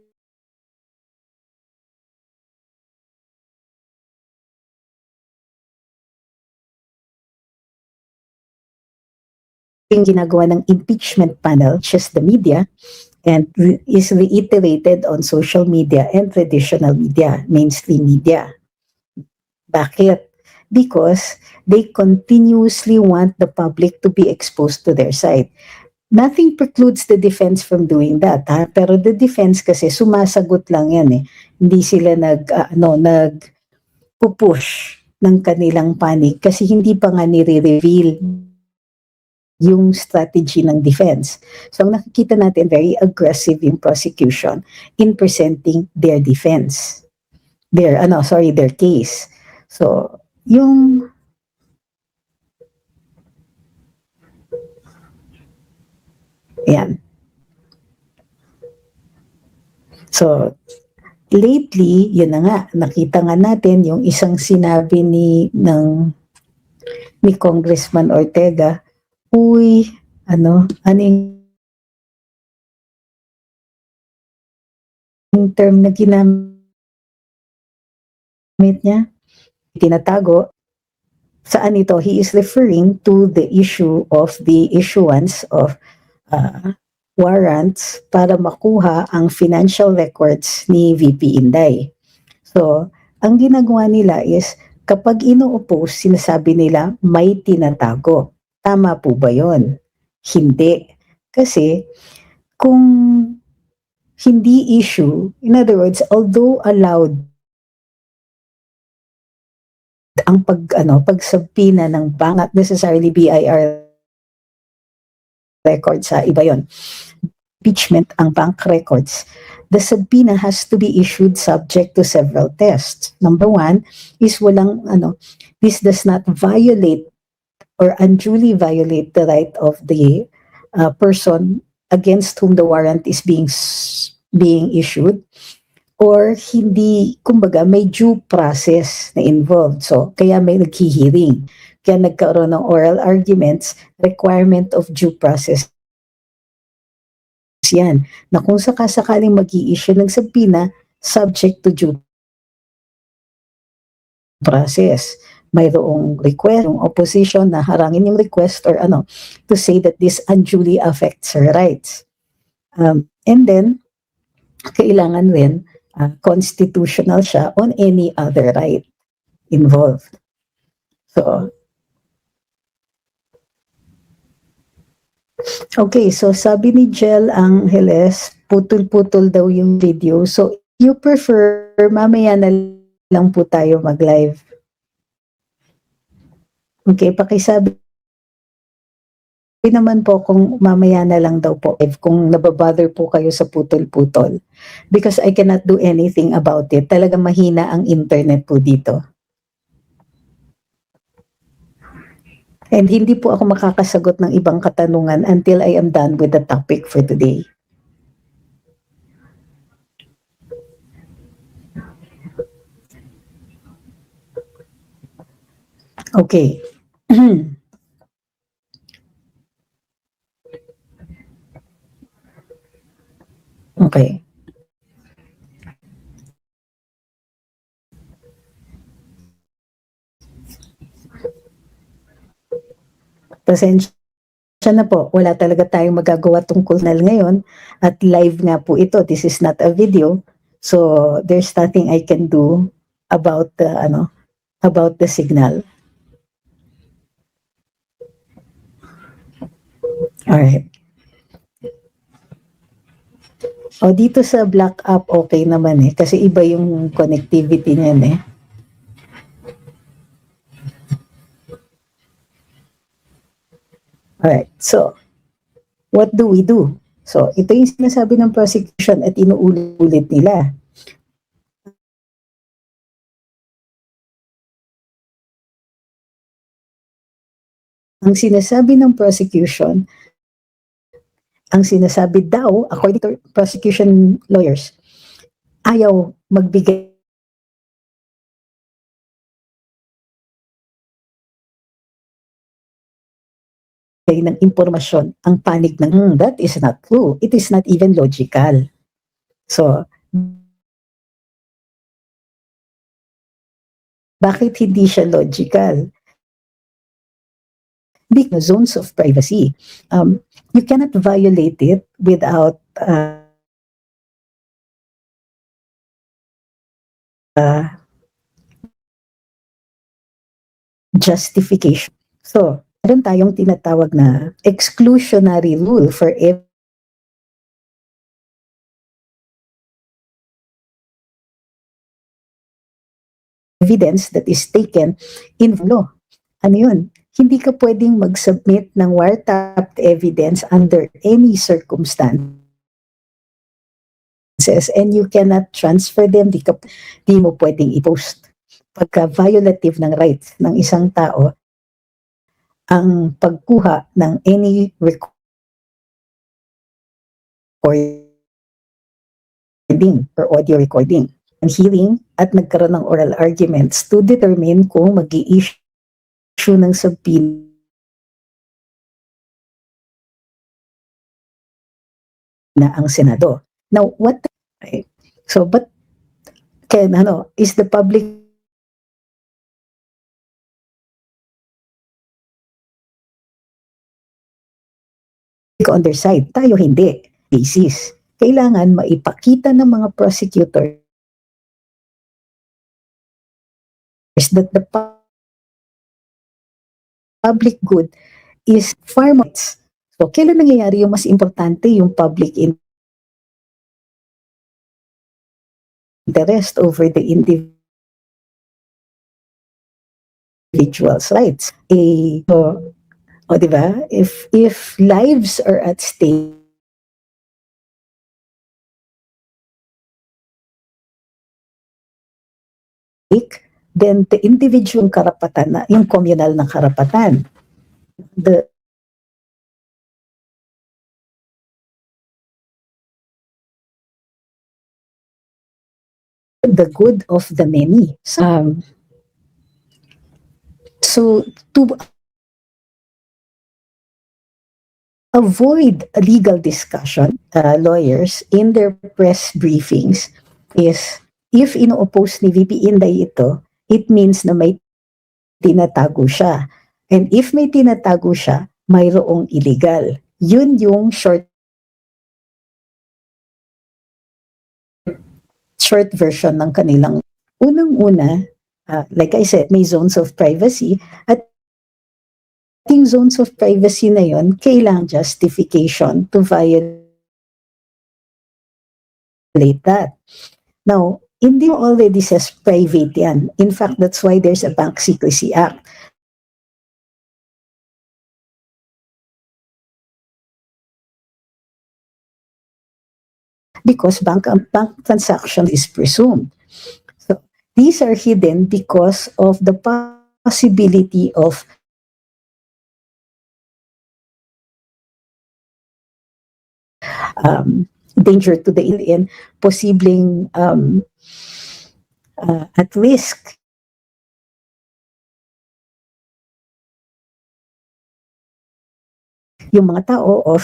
yung ginagawa ng impeachment panel, just the media, and is reiterated on social media and traditional media, mainstream media. Bakit? Because they continuously want the public to be exposed to their side. Nothing precludes the defense from doing that, ha? Pero the defense kasi sumasagot lang yan eh. Hindi sila nag-push ng kanilang panig kasi hindi pa nga nire-reveal yung strategy ng defense. So, ang nakikita natin, very aggressive yung prosecution in presenting their defense. Their case. So, yan. So, lately, yun na nga, nakita nga natin yung isang sinabi ni Congressman Ortega, ano yung term na ginamit niya? Tinatago. Saan ito? He is referring to the issue of the issuance of warrants para makuha ang financial records ni VP Inday. So, ang ginagawa nila is, kapag ino-oppose, sinasabi nila may tinatago. Tama po ba yon? Hindi. Kasi, kung hindi issue, in other words, although allowed ang pagsabpina ng bank, not necessarily BIR records, iba yon. Impeachment ang bank records. The subpoena has to be issued subject to several tests. Number one is this does not violate or unduly violate the right of the person against whom the warrant is being issued, or hindi, kumbaga, may due process na involved. So, kaya may naghihiring. Kaya nagkaroon ng oral arguments, requirement of due process yan, na kung sakasakaling mag-i-issue ng subpoena, subject to due process. Mayroong request, yung opposition na harangin yung request or to say that this unduly affects her rights. And then, kailangan rin constitutional siya on any other right involved. So, okay, so sabi ni Jel Angeles, putol-putol daw yung video. So, you prefer, mamaya na lang po tayo mag-live. Okay, pakisabi naman po kung mamaya na lang daw po if kung nababother po kayo sa putol-putol. Because I cannot do anything about it. Talagang mahina ang internet po dito. And hindi po ako makakasagot ng ibang katanungan until I am done with the topic for today. Okay. Okay. Pasensya na po, wala talaga tayong magagawa tungkol na ngayon at live nga po ito. This is not a video. So there's nothing I can do about the signal. Alright. O dito sa black app okay naman kasi iba yung connectivity niyan Alright, so what do we do? So ito yung sinasabi ng prosecution at inuulit nila. Ang sinasabi ng prosecution, ang sinasabi daw, according to prosecution lawyers, ayaw magbigay ng impormasyon ang panig ng that is not true. It is not even logical. So, bakit hindi siya logical? Because zones of privacy, you cannot violate it without justification. So, meron tayong tinatawag na exclusionary rule for evidence that is taken in law. Ano yun? Hindi ka pwedeng mag-submit ng wiretapped evidence under any circumstances and you cannot transfer them, di mo pwedeng i-post. Pagka violative ng rights ng isang tao, ang pagkuha ng any recording or audio recording and hearing at nagkaroon ng oral arguments to determine kung mag-i-issue ng subpoena ang Senado. Now, what? So, but is the public on their side? Tayo hindi. Basis. Kailangan maipakita ng mga prosecutors that the public good is far more. So, kailan nangyayari yung mas importante yung public interest over the individual's rights? Diba? If lives are at stake, then the individual karapatan na, yung communal na karapatan, the good of the many. So to avoid a legal discussion, lawyers in their press briefings is if ino-oppose ni VP Inday ito, it means na may tinatago siya. And if may tinatago siya, mayroong illegal. Yun yung short version ng kanilang unang-una, like I said, may zones of privacy at yung zones of privacy na yon kailangan justification to violate that. Now, hindi mo already says private yan. In fact, that's why there's a Bank Secrecy Act. because bank transaction is presumed. So these are hidden because of the possibility of danger to the alien, posibleng at risk yung mga tao of,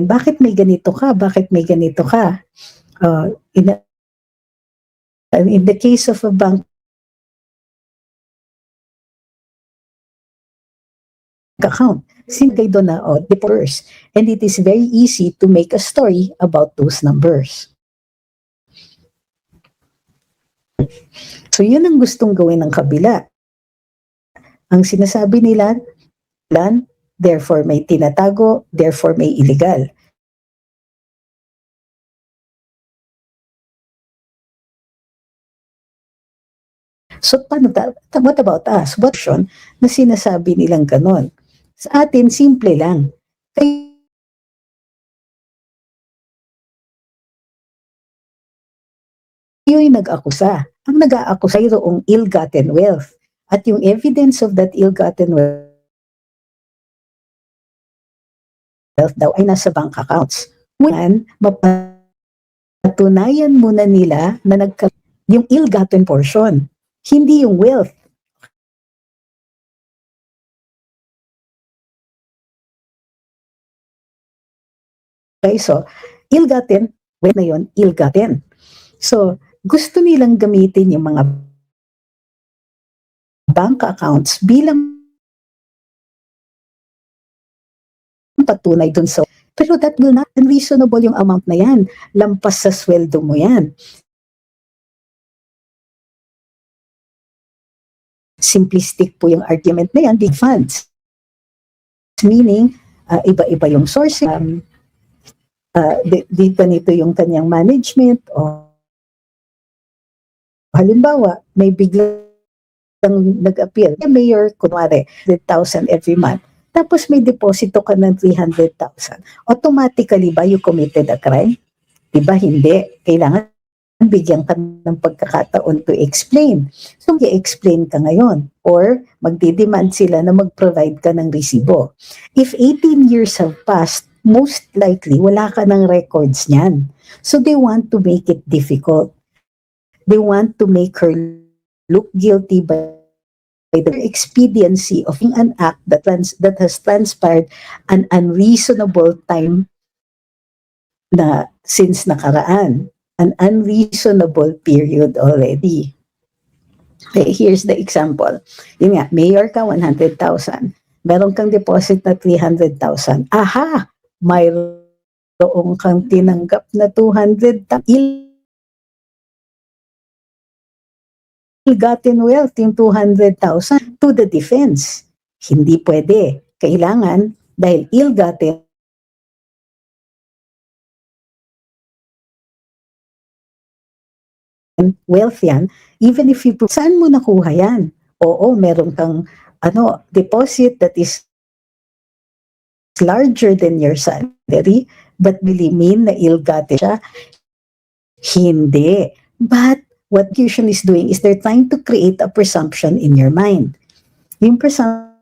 bakit may ganito ka? Bakit may ganito ka? In the case of a bank account, sinigay doon na, the numbers. And it is very easy to make a story about those numbers. So yun ang gustong gawin ng kabila. Ang sinasabi nila, therefore may tinatago, therefore may illegal. So what about us? What na sinasabi nilang ganon? Sa atin, simple lang. Kayo yung nag-akusa. Ang nag-aakusa ay yung ill-gotten wealth. At yung evidence of that ill-gotten wealth daw ay nasa bank accounts. Ngayon, mapatunayan muna nila na yung ill-gotten portion, hindi yung wealth. Okay, so, ill-gotten, wealth na yun, ill-gotten. So, gusto nilang gamitin yung mga bank accounts bilang patunay dun sa, pero that will not unreasonable yung amount na yan. Lampas sa sweldo mo yan. Simplistic po yung argument na yan, big funds. Meaning, iba-iba yung source. Di ganito yung kanyang management o halimbawa, may biglang nag-appeal. Mayor, kunwari, 100,000 every month. Tapos may deposito ka ng 300,000. Automatically ba you committed a crime? Diba hindi? Kailangan bigyan ka ng pagkakataon to explain. So, i-explain ka ngayon. Or, magdidemand sila na mag-provide ka ng resibo. If 18 years have passed, most likely, wala ka ng records niyan. So, they want to make it difficult. They want to make her look guilty by the expediency of an act that has transpired an unreasonable time na since nakaraan. An unreasonable period already. Okay, here's the example. Yun nga, mayor ka, 100,000. Meron kang deposit na 300,000. Aha! Mayroong kang tinanggap na 200,000. Ill-gotten wealth, yung 200,000 to the defense. Hindi pwede. Kailangan, dahil ill-gotten wealth yan, even if you, saan mo nakuha yan? Oo, meron kang deposit that is larger than your salary, but will it mean na ill-gotten siya? Hindi. But what Fusion is doing is they're trying to create a presumption in your mind. Yung presumption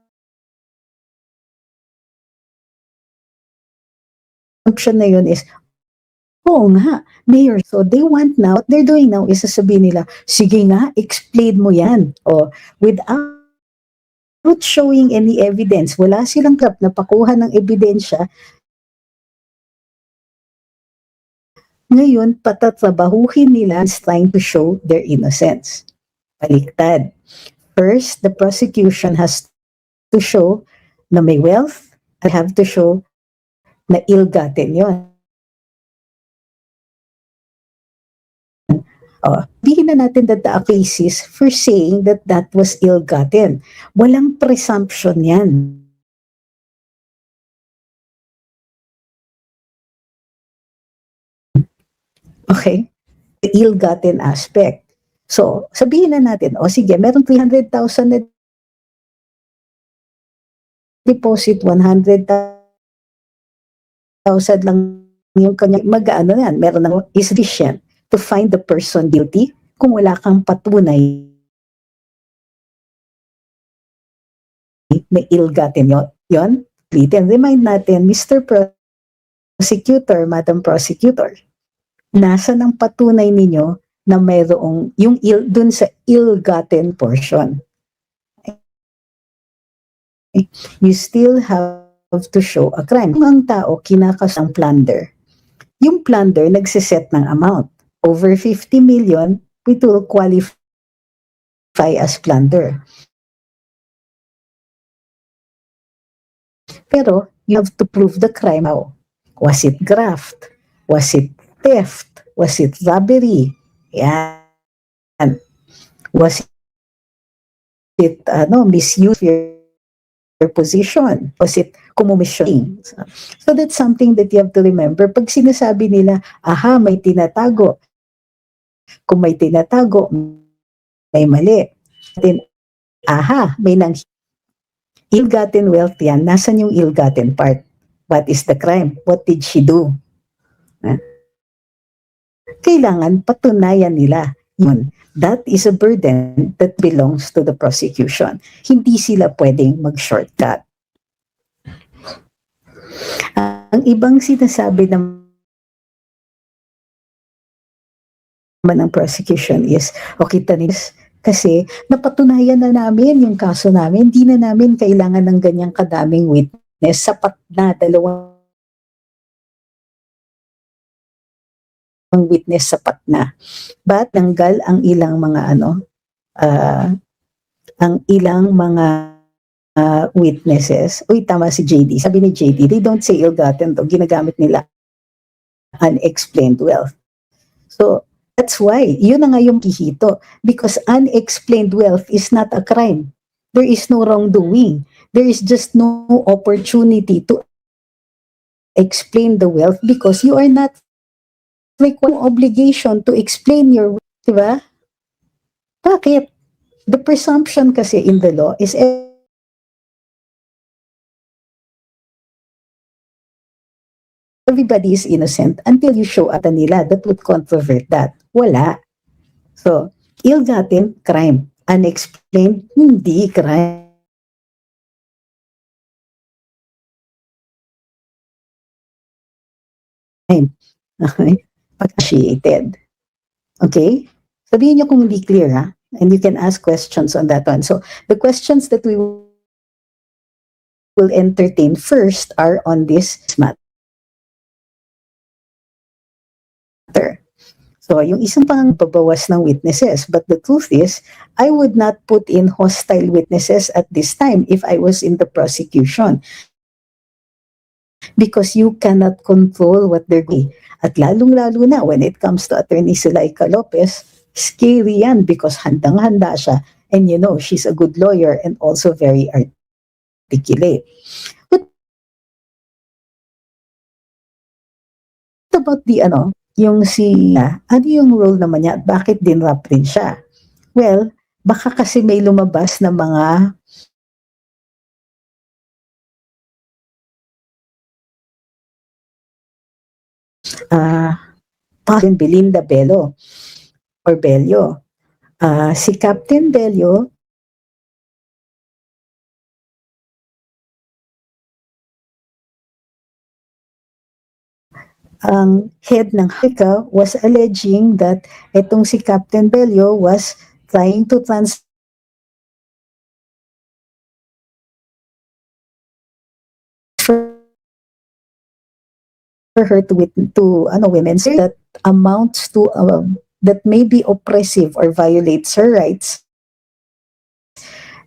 na yun is, oo nga, mayor. So they want now, what they're doing now is sasabihin nila, sige nga, explain mo yan. O, without showing any evidence, wala silang na pakuha ng ebidensya, ngayon, patatrabahuhin nila is trying to show their innocence. Baliktad. First, the prosecution has to show na may wealth, I have to show na ill-gotten yun. Bihin na natin that the cases for saying that that was ill-gotten. Walang presumption yan. Okay? The ill-gotten aspect. So, sabihin na natin, sige, merong 300,000 na deposit, 100,000 lang yung kanya mag-ano yan, meron ng is sufficient to find the person guilty kung wala kang patunay may ill-gotten yon. Then remind natin, Mr. Prosecutor, Madam Prosecutor, nasa ng patunay ninyo na mayroong yung dun sa ill-gotten portion. You still have to show a crime. Kung ang tao kinakas ang plunder, yung plunder nagsiset ng amount. Over 50 million, it will qualify as plunder. Pero you have to prove the crime. How? Was it graft? Was it theft? Was it robbery? Yan. Was it misuse your position? Was it commission? So that's something that you have to remember. Pag sinasabi nila, aha, may tinatago. Kung may tinatago, may mali. Then, aha, may nang ill-gotten wealth yan. Nasaan yung ill-gotten part? What is the crime? What did she do? Kailangan patunayan nila yun. That is a burden that belongs to the prosecution. Hindi sila pwedeng mag-shortcut. Ang ibang sinasabi naman ng prosecution is, okay, tanis, kasi napatunayan na namin yung kaso namin, hindi na namin kailangan ng ganyang kadaming witness, sapat na dalawang witness sapat na. But tanggal ang ilang mga witnesses. Uy, tama si JD. Sabi ni JD, they don't say ill-gotten to. Ginagamit nila unexplained wealth. So, that's why, yun na nga yung kihito. Because unexplained wealth is not a crime. There is no wrongdoing. There is just no opportunity to explain the wealth because you are not required obligation to explain your wealth. Diba? Bakit? The presumption kasi in the law is everybody is innocent until you show at nila that would controvert that. Wala. So, ill-gotten, crime. Unexplained, hindi crime. Okay? Pag-associated. Okay? Sabihin niyo kung hindi clear, ha? And you can ask questions on that one. So, the questions that we will entertain first are on this matter. So, yung isang pangbabawas ng witnesses. But the truth is, I would not put in hostile witnesses at this time if I was in the prosecution. Because you cannot control what they're doing. At lalong-lalo na when it comes to Attorney Zuleika Lopez, scary yan because handang-handa siya. And you know, she's a good lawyer and also very articulate. But about the yung ano yung role naman niya at bakit din rap rin siya? Well, baka kasi may lumabas na mga Captain Belinda Bello or Bello. Si Captain Bello ang head ng HICA was alleging that itong si Captain Bello was trying to transfer her to women's that amounts to that may be oppressive or violates her rights,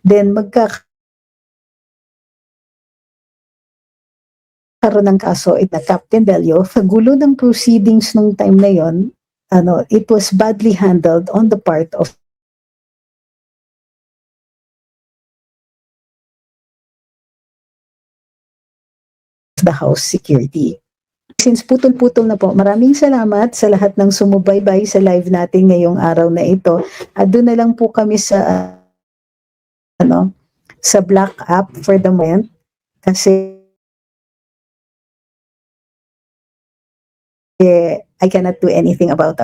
then magkakaroon ng kaso na Captain Bello. Sa gulo ng proceedings nung time na yon, it was badly handled on the part of the House Security. Since putol-putol na po, maraming salamat sa lahat ng sumubaybay sa live natin ngayong araw na ito. At doon na lang po kami sa sa Black app for the moment kasi I cannot do anything about